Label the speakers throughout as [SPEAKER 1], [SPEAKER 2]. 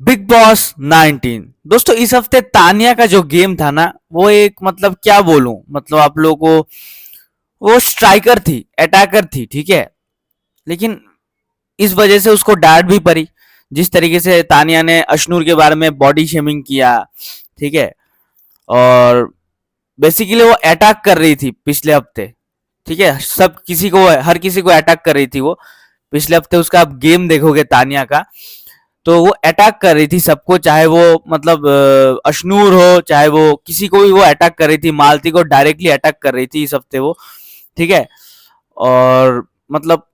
[SPEAKER 1] Big boss 19। दोस्तों इस हफ्ते तानिया का जो गेम था ना, वो एक मतलब क्या बोलूं, मतलब आप लोगों को, वो स्ट्राइकर थी, अटैकर थी, ठीक है। लेकिन इस वजह से उसको डांट भी पड़ी। जिस तरीके से तानिया ने अशनूर के बारे में बॉडी शेमिंग किया, ठीक है। और बेसिकली वो अटैक कर रही थी पिछले हफ्ते, ठीक है। सब किसी को, हर किसी को अटैक कर रही थी वो। पिछले हफ्ते उसका आप गेम देखोगे तानिया का, तो वो अटैक कर रही थी सबको, चाहे वो मतलब अशनूर हो, चाहे वो किसी को भी वो अटैक कर रही थी। मालती को डायरेक्टली अटैक कर रही थी इस हफ्ते वो, ठीक है। और मतलब,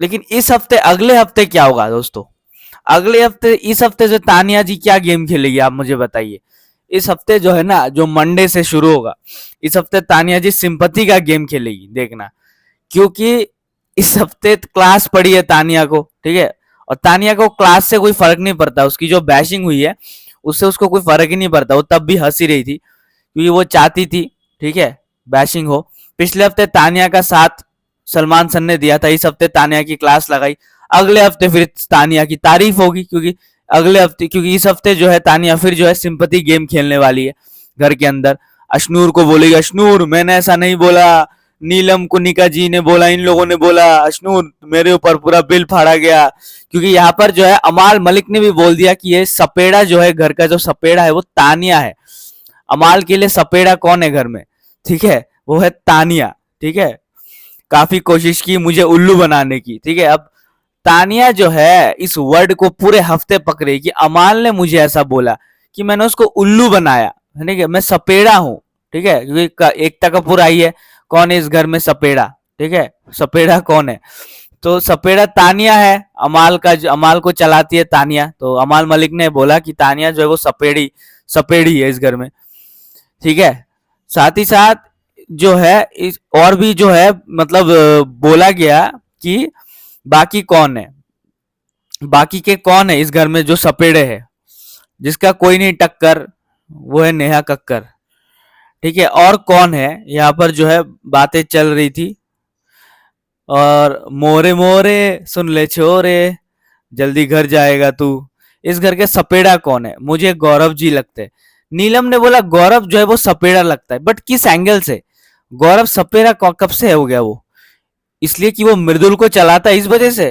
[SPEAKER 1] लेकिन इस हफ्ते, अगले हफ्ते क्या होगा दोस्तों? अगले हफ्ते, इस हफ्ते से तानिया जी क्या गेम खेलेगी आप मुझे बताइए। इस हफ्ते जो है ना, जो मंडे से शुरू होगा, इस हफ्ते तानिया जी सिंपैथी का गेम खेलेगी, देखना। क्योंकि इस हफ्ते क्लास पड़ी है तानिया को, ठीक है। और तानिया को क्लास से कोई फर्क नहीं पड़ता, उसकी जो बैशिंग हुई है उससे उसको कोई फर्क ही नहीं पड़ता। वो तब भी हंसी रही थी क्योंकि वो चाहती थी, ठीक है, बैशिंग हो। पिछले हफ्ते तानिया का साथ सलमान सन ने दिया था, इस हफ्ते तानिया की क्लास लगाई। अगले हफ्ते फिर तानिया की तारीफ होगी, क्योंकि अगले हफ्ते, क्योंकि इस हफ्ते जो है तानिया फिर जो है सिंपैथी गेम खेलने वाली है घर के अंदर। अशनूर को बोलेगी, अशनूर मैंने ऐसा नहीं बोला, नीलम कुनिका जी ने बोला, इन लोगों ने बोला, अशनूर मेरे ऊपर पूरा बिल फाड़ा गया। क्योंकि यहाँ पर जो है अमाल मलिक ने भी बोल दिया कि ये सपेड़ा जो है, घर का जो सपेड़ा है वो तानिया है। अमाल के लिए सपेड़ा कौन है घर में, ठीक है, वो है तानिया, ठीक है। काफी कोशिश की मुझे उल्लू बनाने की, ठीक है। अब तानिया जो है इस वर्ड को पूरे हफ्ते पकड़े कि अमाल ने मुझे ऐसा बोला कि मैंने उसको उल्लू बनाया, ठीक है, मैं सपेड़ा हूं, ठीक है। क्योंकि एकता कपूर आई है, कौन है इस घर में सपेड़ा, ठीक है, सपेड़ा कौन है? तो सपेड़ा तानिया है। अमाल का, अमाल को चलाती है तानिया, तो अमाल मलिक ने बोला कि तानिया जो है वो सपेड़ी, सपेड़ी है इस घर में, ठीक है। साथ ही साथ जो है इस और भी जो है मतलब बोला गया कि बाकी कौन है, बाकी के कौन है इस घर में जो सपेड़े है, जिसका कोई नहीं टक्कर, वो है नेहा कक्कर, ठीक है। और कौन है यहाँ पर जो है बातें चल रही थी। और मोरे मोरे सुन ले छोरे, जल्दी घर जाएगा तू, इस घर के सपेड़ा कौन है? मुझे गौरव जी लगते हैं। नीलम ने बोला गौरव जो है वो सपेड़ा लगता है, बट किस एंगल से? गौरव सपेड़ा कब से हो गया वो? इसलिए कि वो मृदुल को चलाता है, इस वजह से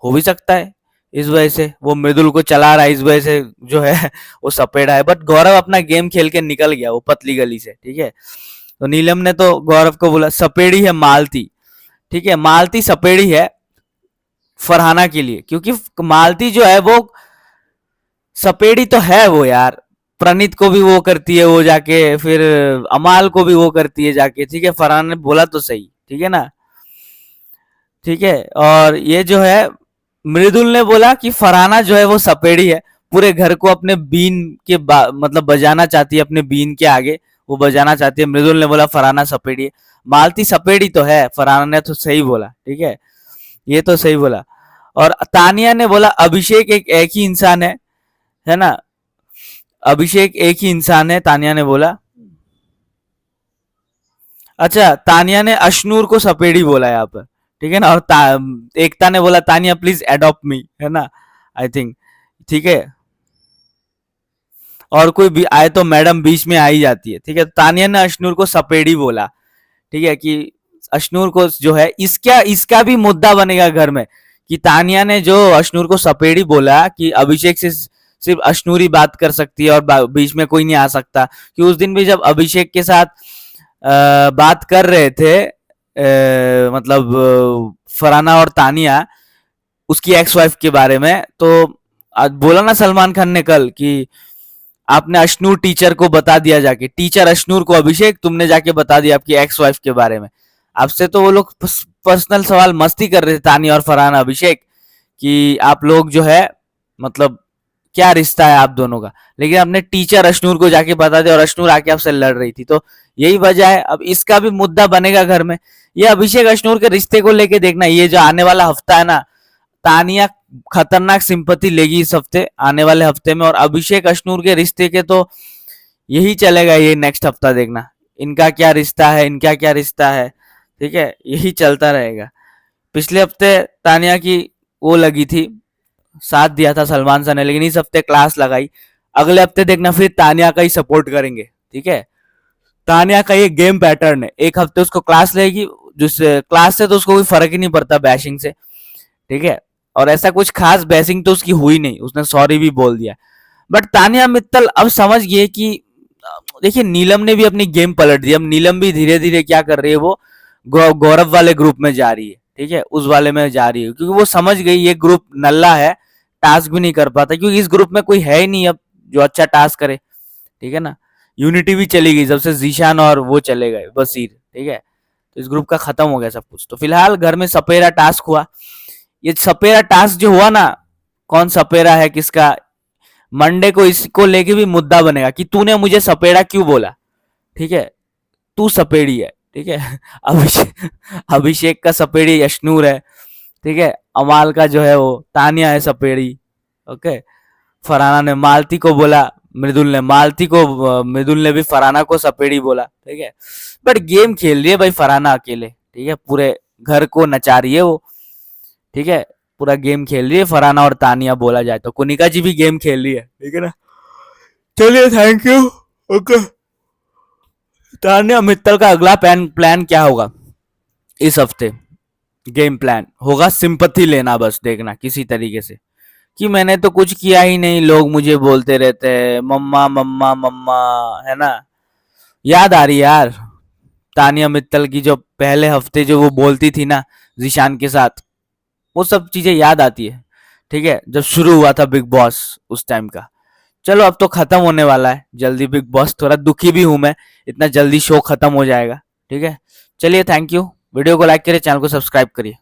[SPEAKER 1] हो भी सकता है। इस वजह से वो मृदुल को चला रहा है, इस वजह से जो है वो सपेड़ा है। बट गौरव अपना गेम खेल के निकल गया वो पतली गली से, ठीक है। तो नीलम ने तो गौरव को बोला सपेड़ी है मालती, ठीक है, मालती सपेड़ी है फरहाना के लिए, क्योंकि मालती जो है वो सपेड़ी तो है वो यार। प्रणीत को भी वो करती है, वो जाके फिर अमाल को भी वो करती है जाके, ठीक है। फरहान ने बोला तो सही, ठीक है ना, ठीक है। और ये जो है मृदुल ने बोला कि फरहाना जो है वो सपेड़ी है, पूरे घर को अपने बीन के मतलब बजाना चाहती है, अपने बीन के आगे वो बजाना चाहती है। मृदुल ने बोला फरहाना सपेड़ी है। मालती सपेड़ी तो है, फरहाना ने तो सही बोला, ठीक है, ये तो सही बोला। और तानिया ने बोला अभिषेक एक ही इंसान है ना, अभिषेक एक ही इंसान है, तानिया ने बोला। अच्छा, तानिया ने अशनूर को सपेड़ी बोला यहाँ पर, ठीक है ना। और एकता ने बोला तानिया प्लीज एडॉप्ट मी, है ना, आई थिंक, ठीक है। और कोई भी आए तो मैडम बीच में आ ही जाती है, ठीक है। तानिया ने अशनूर को सपेड़ी बोला, ठीक है, कि अशनूर को जो है इसका इसका भी मुद्दा बनेगा घर में कि तानिया ने जो अशनूर को सपेड़ी बोला कि अभिषेक से सिर्फ अशनूर ही बात कर सकती है और बीच में कोई नहीं आ सकता। कि उस दिन भी जब अभिषेक के साथ बात कर रहे थे, मतलब फराना और तानिया, उसकी एक्स वाइफ के बारे में, तो आज बोला ना सलमान खान ने कल कि आपने अशनूर टीचर को बता दिया जाके, टीचर अशनूर को अभिषेक तुमने जाके बता दिया आपकी एक्स वाइफ के बारे में। आपसे तो वो लोग पर्सनल सवाल मस्ती कर रहे थे तानिया और फरहान अभिषेक कि आप लोग जो है मतलब क्या रिश्ता है आप दोनों का, लेकिन आपने टीचर अशनूर को जाके बता दिया और अशनूर आके आपसे लड़ रही थी, तो यही वजह है। अब इसका भी मुद्दा बनेगा घर में। ये अभिषेक अशनूर के रिश्ते को लेके देखना, ये जो आने वाला हफ्ता है ना, तानिया खतरनाक सिंपत्ति लेगी इस हफ्ते, आने वाले हफ्ते में। और अभिषेक अशनूर के रिश्ते के तो यही चलेगा, ये नेक्स्ट हफ्ता देखना, इनका क्या रिश्ता है, इनका क्या रिश्ता है, ठीक है, यही चलता रहेगा। पिछले हफ्ते तानिया की वो लगी थी, साथ दिया था सलमान सर ने, लेकिन इस हफ्ते क्लास लगाई। अगले हफ्ते देखना फिर तानिया का ही सपोर्ट करेंगे, ठीक है। तानिया का ये गेम पैटर्न है, एक हफ्ते उसको क्लास लेगी, जिस क्लास से तो उसको कोई फर्क ही नहीं पड़ता बैशिंग से, ठीक है। और ऐसा कुछ खास बैशिंग तो उसकी हुई नहीं, उसने सॉरी भी बोल दिया। बट तानिया मित्तल अब समझ गए कि देखिए नीलम ने भी अपनी गेम पलट दी। अब नीलम भी धीरे धीरे क्या कर रही है, वो गौरव वाले ग्रुप में जा रही है, ठीक है, उस वाले में जा रही है, क्योंकि वो समझ गई ये ग्रुप नल्ला है, टास्क भी नहीं कर पाता, क्योंकि इस ग्रुप में कोई है ही नहीं अब जो अच्छा टास्क करे, ठीक है ना। यूनिटी भी चली गई जब से जीशान और वो चले गए बसीर, ठीक है। तो इस ग्रुप का खत्म हो गया सब कुछ। तो फिलहाल घर में सपेरा टास्क हुआ। ये सपेरा टास्क जो हुआ ना, कौन सपेरा है किसका, मंडे को इसको लेके भी मुद्दा बनेगा कि तूने मुझे सपेड़ा क्यों बोला, ठीक है, तू सपेड़ी है, ठीक है। अभिषेक अभिषेक का सपेड़ी यशनूर है, ठीक है। अमाल का जो है वो तानिया है सपेड़ी, ओके। फरहाना ने मालती को बोला, मृदुल ने भी फरहाना को सपेड़ी बोला, ठीक है। बट गेम खेल रही है भाई फरहाना अकेले, ठीक है, पूरे घर को नचा रही है वो, ठीक है। पूरा गेम खेल रही है फरहाना और तानिया बोला जाए तो, कुनिका जी भी गेम खेल रही है, ठीक है ना। चलिए thank you, okay. Tania Mittal का अगला प्लान क्या होगा इस हफ्ते? गेम प्लान होगा सिंपथी लेना, बस देखना किसी तरीके से कि मैंने तो कुछ किया ही नहीं, लोग मुझे बोलते रहते हैं मम्मा मम्मा मम्मा, है ना। याद आ रही है यार तानिया मित्तल की, जो पहले हफ्ते जो वो बोलती थी ना जीशान के साथ, वो सब चीजें याद आती है, ठीक है, जब शुरू हुआ था बिग बॉस उस टाइम का। चलो अब तो खत्म होने वाला है जल्दी बिग बॉस, थोड़ा दुखी भी हूं मैं, इतना जल्दी शो खत्म हो जाएगा, ठीक है। चलिए थैंक यू, वीडियो को लाइक करिए, चैनल को सब्सक्राइब करिए।